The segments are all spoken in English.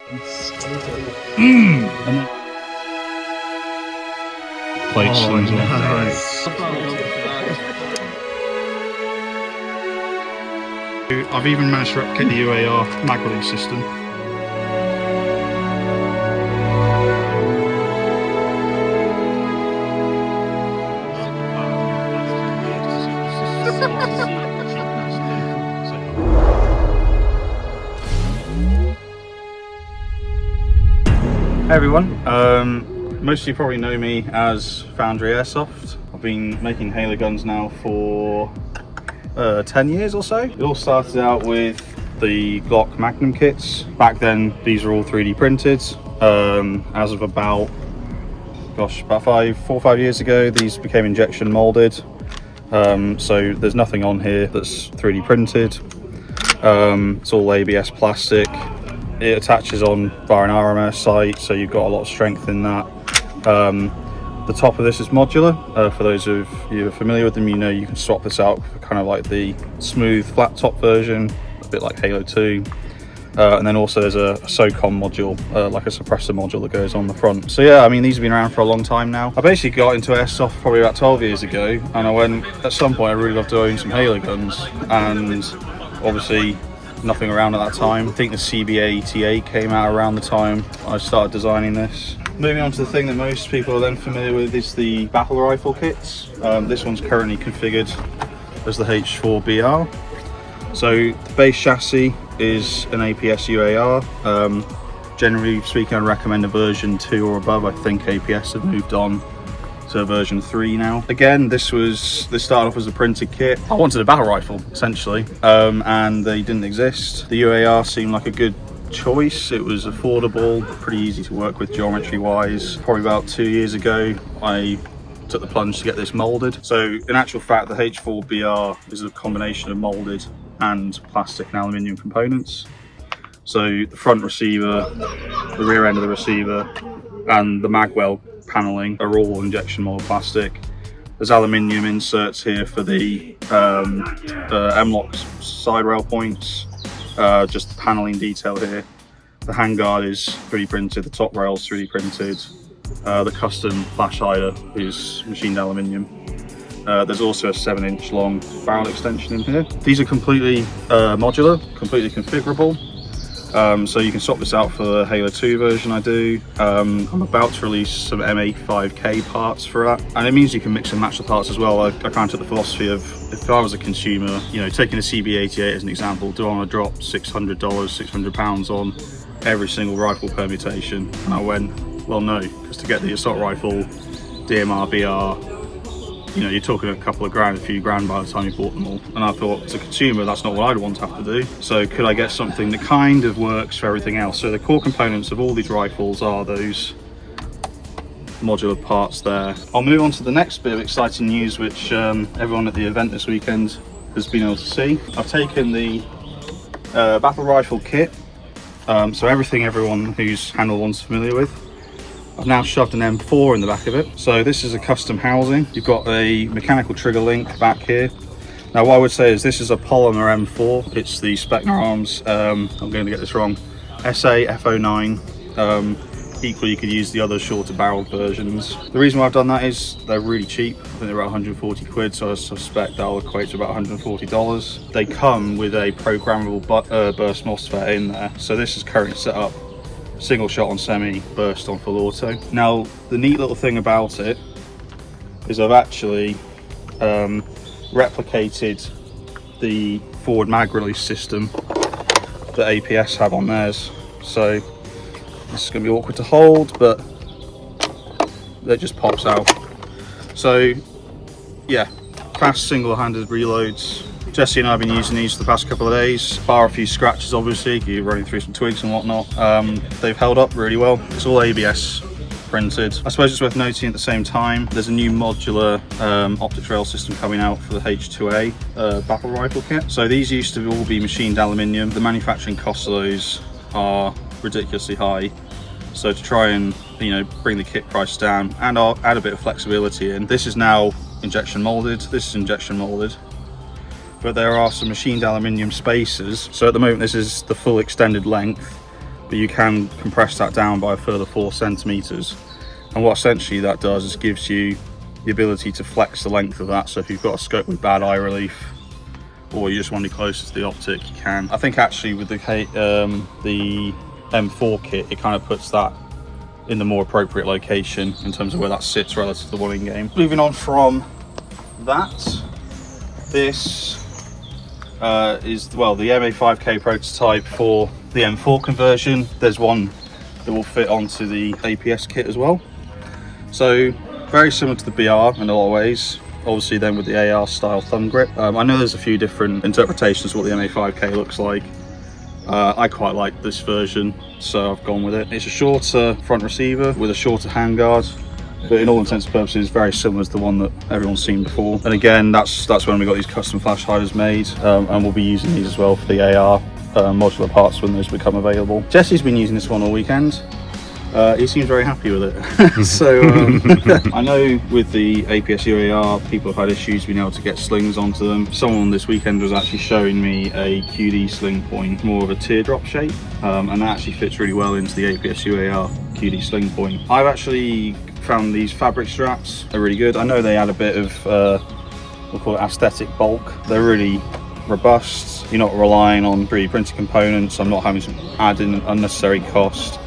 Plates. Oh, nice. I've even managed to replicate the UAR mag release system. Hey everyone, most of you probably know me as Foundry Airsoft. I've been making Halo guns now for 10 years or so. It all started out with the Glock Magnum kits. Back then these were all 3D printed. As of about 4 or 5 years ago, these became injection molded. So there's nothing on here that's 3D printed. It's all ABS plastic. It attaches on via an RMS sight, so you've got a lot of strength in that. The top of this is modular. For those of you who are familiar with them, you know you can swap this out for kind of like the smooth flat top version, a bit like Halo 2. And then also there's a Socom module, like a suppressor module that goes on the front. So yeah, I mean, these have been around for a long time now. I basically got into airsoft probably about 12 years ago, and I went, at some point I really loved to own some Halo guns, and obviously nothing around at that time. I think the CB88 came out around the time I started designing this. Moving on to the thing that most people are then familiar with is the battle rifle kits. This one's currently configured as the H4 BR. So the base chassis is an APS UAR. Generally speaking, I recommend a version 2 or above. I think APS have moved on to version 3 now. Again, this started off as a printed kit. I wanted a battle rifle essentially, and they didn't exist. The UAR seemed like a good choice. It was affordable, pretty easy to work with geometry wise. Probably about 2 years ago I took the plunge to get this molded. So in actual fact, the H4 BR is a combination of molded and plastic and aluminium components. So the front receiver, the rear end of the receiver, and the magwell paneling are all injection mold plastic. There's aluminium inserts here for the M-LOK side rail points, just the paneling detail here. The handguard is 3D printed, the top rail is 3D printed. The custom flash hider is machined aluminium. There's also a 7-inch long barrel extension in here. These are completely modular, completely configurable. So you can swap this out for the Halo 2 version I do. I'm about to release some MA5K parts for that. And it means you can mix and match the parts as well. I kind of took the philosophy of, if I was a consumer, you know, taking a CB88 as an example, do I want to drop $600, £600 on every single rifle permutation? And I went, well no, because to get the assault rifle, DMR, BR, you know, you're talking a couple of grand, a few grand by the time you bought them all. And I thought, as a consumer, that's not what I'd want to have to do. So could I get something that kind of works for everything else? So the core components of all these rifles are those modular parts there. I'll move on to the next bit of exciting news, which everyone at the event this weekend has been able to see. I've taken the battle rifle kit, so everything everyone who's handled one's familiar with. I've now shoved an M4 in the back of it. So this is a custom housing. You've got a mechanical trigger link back here. Now what I would say is this is a polymer M4. It's the Spectre Arms, I'm going to get this wrong, SA F09. Equally you could use the other shorter barreled versions. The reason why I've done that is they're really cheap. I think they're about 140 quid, so I suspect that'll equate to about $140. They come with a programmable burst MOSFET in there. So this is currently set up single shot on semi, burst on full auto. Now the neat little thing about it is I've actually replicated the forward mag release system that APS have on theirs. So this is going to be awkward to hold, but it just pops out. So yeah, fast single-handed reloads. Jesse and I have been using these for the past couple of days, bar a few scratches obviously, you're running through some twigs and whatnot. They've held up really well. It's all ABS printed. I suppose it's worth noting at the same time, there's a new modular optics rail system coming out for the H2A battle rifle kit. So these used to all be machined aluminium. The manufacturing costs of those are ridiculously high. So to try and, you know, bring the kit price down and I'll add a bit of flexibility in, this is now injection molded, this is injection molded. But there are some machined aluminium spacers. So at the moment this is the full extended length. but you can compress that down by a further 4 centimeters. And what essentially that does is gives you the ability to flex the length of that. So if you've got a scope with bad eye relief, or you just want to be closer to the optic, you can. I think actually with the M4 kit, it kind of puts that in the more appropriate location in terms of where that sits relative to the one in game. Moving on from that, this is, well, the MA5K Prototype for the M4 conversion. There's one that will fit onto the APS kit as well. So very similar to the BR in a lot of ways. Obviously then with the AR style thumb grip. I know there's a few different interpretations of what the MA5K looks like. I quite like this version, so I've gone with it. It's a shorter front receiver with a shorter handguard, but in all intents and purposes very similar to the one that everyone's seen before. And again, that's when we got these custom flash hiders made, and we'll be using these as well for the AR modular parts when those become available. Jesse's been using this one all weekend. He seems very happy with it. So I know with the APS UAR, people have had issues being able to get slings onto them. Someone this weekend was actually showing me a QD sling point, more of a teardrop shape, and that actually fits really well into the APS UAR QD sling point. I've actually found these fabric straps are really good. I know they add a bit of we'll call it aesthetic bulk. They're really robust. You're not relying on 3D printed components. I'm not having to add in unnecessary cost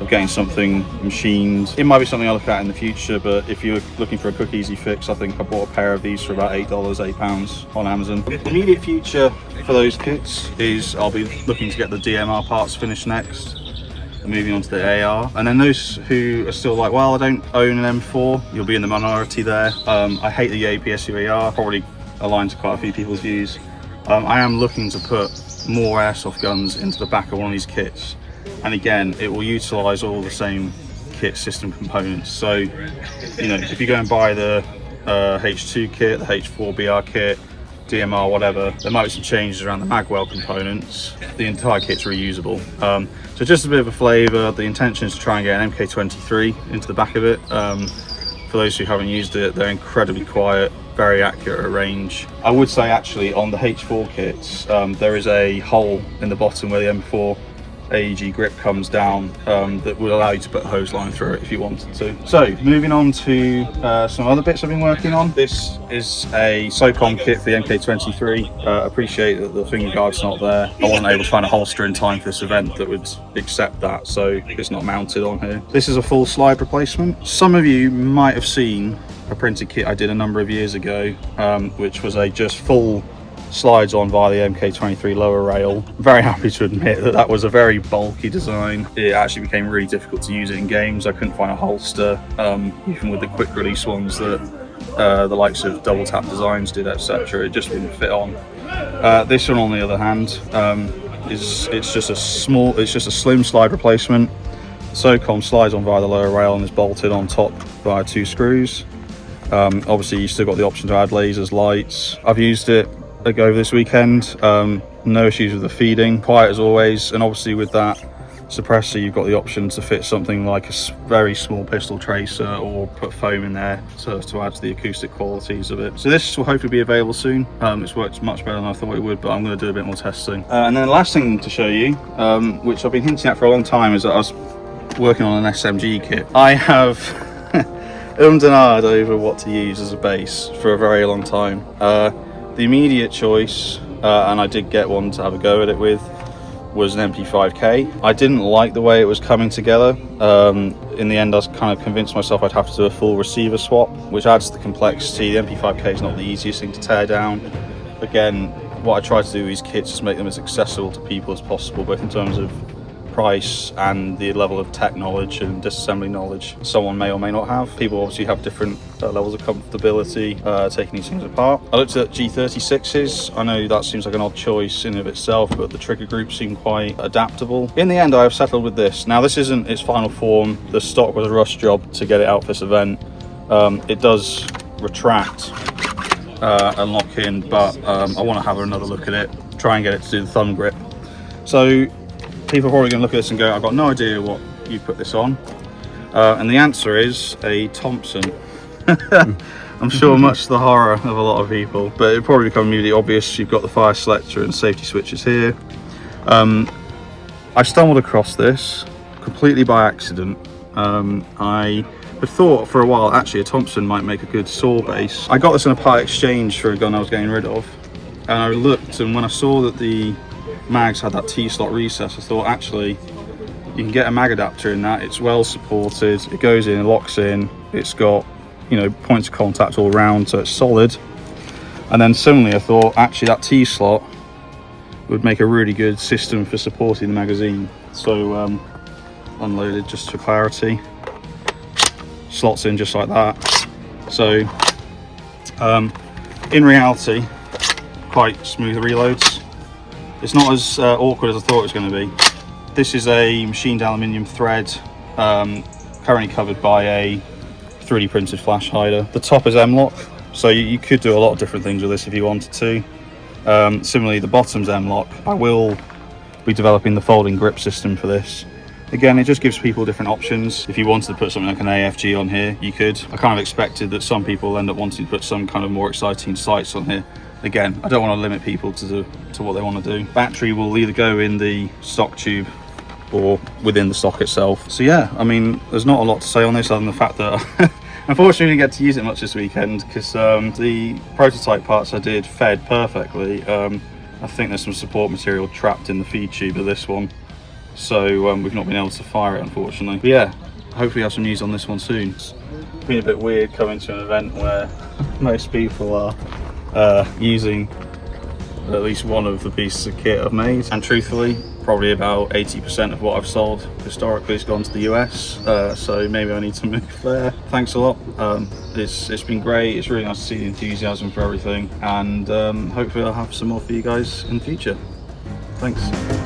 of getting something machined. It might be something I'll look at in the future, but if you're looking for a quick easy fix, I think I bought a pair of these for about $8, £8 on Amazon. The immediate future for those kits is I'll be looking to get the DMR parts finished next, and moving on to the AR. And then those who are still like, well, I don't own an M4, you'll be in the minority there. I hate the APS UAR, probably aligned to quite a few people's views. I am looking to put more airsoft guns into the back of one of these kits. And again, it will utilize all the same kit system components. So, you know, if you go and buy the H2 kit, the H4 BR kit, DMR, whatever, there might be some changes around the magwell components. The entire kit's reusable. So just a bit of a flavour. The intention is to try and get an MK23 into the back of it. For those who haven't used it, they're incredibly quiet, very accurate at range. I would say actually on the H4 kits, there is a hole in the bottom where the M4 AEG grip comes down that will allow you to put a hose line through it if you wanted to. So moving on to some other bits I've been working on. This is a Socom kit for the MK23. Appreciate that the finger guard's not there. I wasn't able to find a holster in time for this event that would accept that, so it's not mounted on here. This is a full slide replacement. Some of you might have seen a printed kit I did a number of years ago, which was a just full slides on via the MK23 lower rail. I'm very happy to admit that that was a very bulky design. It actually became really difficult to use it in games. I couldn't find a holster, even with the quick release ones that the likes of Double Tap Designs did, etc. It just wouldn't fit on. This one, on the other hand, it's just a slim slide replacement. Socom slides on via the lower rail and is bolted on top via 2 screws. Obviously, you still got the option to add lasers, lights. I've used it over this weekend. No issues with the feeding, quiet as always, and obviously with that suppressor you've got the option to fit something like a very small pistol tracer or put foam in there to add to the acoustic qualities of it. So this will hopefully be available soon. It's worked much better than I thought it would, but I'm going to do a bit more testing. And then the last thing to show you, which I've been hinting at for a long time, is that I was working on an SMG kit. I have ummed and ahed over what to use as a base for a very long time. The immediate choice, and I did get one to have a go at it with, was an MP5K. I didn't like the way it was coming together. In the end, I was kind of convinced myself I'd have to do a full receiver swap, which adds to the complexity. The MP5K is not the easiest thing to tear down. Again, what I try to do with these kits is make them as accessible to people as possible, both in terms of price and the level of tech knowledge and disassembly knowledge someone may or may not have. People obviously have different levels of comfortability taking these things apart. I looked at G36s. I know that seems like an odd choice in and of itself, but the trigger groups seem quite adaptable. In the end, I have settled with this. Now, this isn't its final form. The stock was a rush job to get it out for this event. It does retract and lock in, but I want to have another look at it, try and get it to do the thumb grip. So people are probably going to look at this and go, I've got no idea what you put this on. And the answer is a Thompson. I'm sure much to the horror of a lot of people, but it'll probably become immediately obvious. You've got the fire selector and safety switches here. This is a 100% 3D printed I stumbled across this completely by accident. I thought for a while actually a Thompson might make a good saw base. I got this in a part exchange for a gun I was getting rid of, and I looked, and when I saw that the mags had that T-slot recess, I thought actually you can get a mag adapter in that. It's well supported, it goes in, it locks in, it's got, you know, points of contact all around, so it's solid. And then similarly I thought actually that T-slot would make a really good system for supporting the magazine. So unloaded just for clarity, slots in just like that. So in reality, quite smooth reloads. It's not as awkward as I thought it was going to be. This is a machined aluminium thread, currently covered by a 3D printed flash hider. The top is M-lock, so you could do a lot of different things with this if you wanted to. Similarly, the bottom's M-lock. I will be developing the folding grip system for this. Again, it just gives people different options. If you wanted to put something like an AFG on here, you could. I kind of expected that some people end up wanting to put some kind of more exciting sights on here. Again, I don't want to limit people to what they want to do. Battery will either go in the stock tube or within the stock itself. So yeah, I mean, there's not a lot to say on this other than the fact that unfortunately I didn't get to use it much this weekend because the prototype parts I did fed perfectly. I think there's some support material trapped in the feed tube of this one, so we've not been able to fire it unfortunately. But yeah, hopefully have some news on this one soon. It's been a bit weird coming to an event where most people are using at least one of the pieces of kit I've made, and truthfully probably about 80% of what I've sold historically has gone to the US, so maybe I need to move there. Thanks a lot. It's been great. It's really nice to see the enthusiasm for everything, and hopefully I'll have some more for you guys in the future. Thanks.